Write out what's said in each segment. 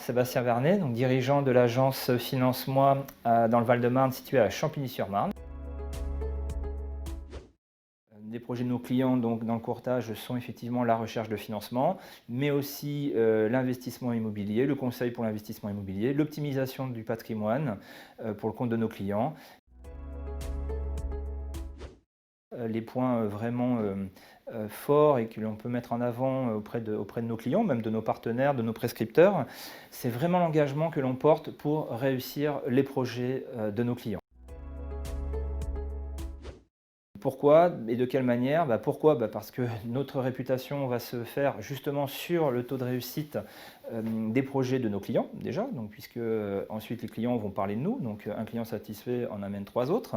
Sébastien Vernet, donc dirigeant de l'agence Finance-moi dans le Val-de-Marne située à Champigny-sur-Marne. Des projets de nos clients donc, dans le courtage sont effectivement la recherche de financement, mais aussi l'investissement immobilier, le conseil pour l'investissement immobilier, l'optimisation du patrimoine pour le compte de nos clients. Les points vraiment forts et que l'on peut mettre en avant auprès de nos clients, même de nos partenaires, de nos prescripteurs, c'est vraiment l'engagement que l'on porte pour réussir les projets de nos clients. Pourquoi et de quelle manière? Pourquoi? Parce que notre réputation va se faire justement sur le taux de réussite des projets de nos clients déjà, donc puisque ensuite les clients vont parler de nous, donc un client satisfait en amène 3 autres.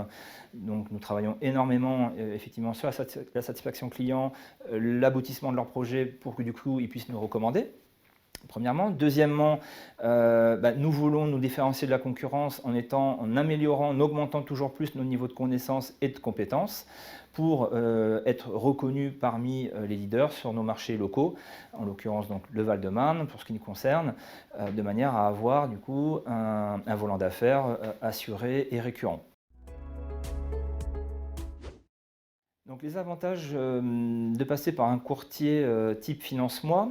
Donc nous travaillons énormément effectivement sur la satisfaction client, l'aboutissement de leur projet pour que du coup ils puissent nous recommander. Premièrement. Deuxièmement, nous voulons nous différencier de la concurrence en améliorant, en augmentant toujours plus nos niveaux de connaissances et de compétences pour être reconnus parmi les leaders sur nos marchés locaux, en l'occurrence donc le Val-de-Marne pour ce qui nous concerne, de manière à avoir du coup un volant d'affaires assuré et récurrent. Donc les avantages de passer par un courtier type Finance-moi,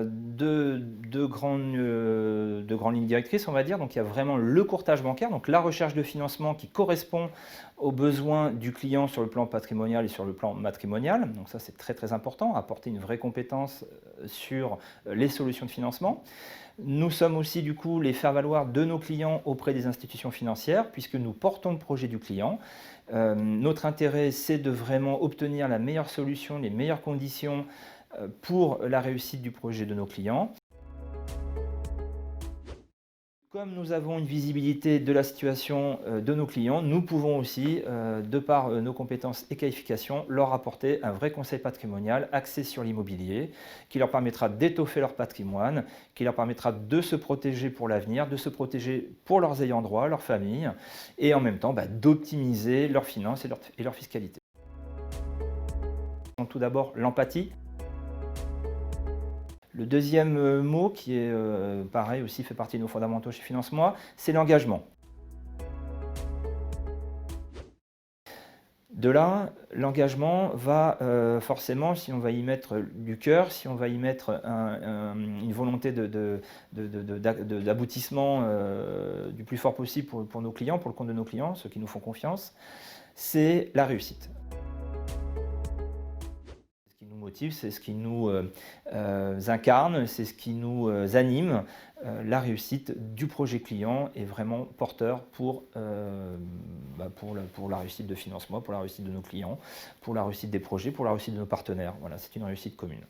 deux grandes lignes directrices on va dire. Donc il y a vraiment le courtage bancaire, donc la recherche de financement qui correspond aux besoins du client sur le plan patrimonial et sur le plan matrimonial. Donc ça c'est très très important, apporter une vraie compétence sur les solutions de financement. Nous sommes aussi du coup les faire-valoir de nos clients auprès des institutions financières puisque nous portons le projet du client. Notre intérêt, c'est de vraiment obtenir la meilleure solution, les meilleures conditions pour la réussite du projet de nos clients. Comme nous avons une visibilité de la situation de nos clients, nous pouvons aussi, de par nos compétences et qualifications, leur apporter un vrai conseil patrimonial axé sur l'immobilier, qui leur permettra d'étoffer leur patrimoine, qui leur permettra de se protéger pour l'avenir, de se protéger pour leurs ayants droit, leur famille, et en même temps d'optimiser leurs finances et leur fiscalité. Donc, tout d'abord, l'empathie. Le deuxième mot qui est pareil aussi fait partie de nos fondamentaux chez Finance-moi, c'est l'engagement. De là, l'engagement va forcément, si on va y mettre du cœur, si on va y mettre une volonté d'aboutissement du plus fort possible pour nos clients, pour le compte de nos clients, ceux qui nous font confiance, c'est la réussite. C'est ce qui nous incarne, c'est ce qui nous anime. La réussite du projet client est vraiment porteur pour la réussite de Finance-moi, pour la réussite de nos clients, pour la réussite des projets, pour la réussite de nos partenaires. Voilà, c'est une réussite commune.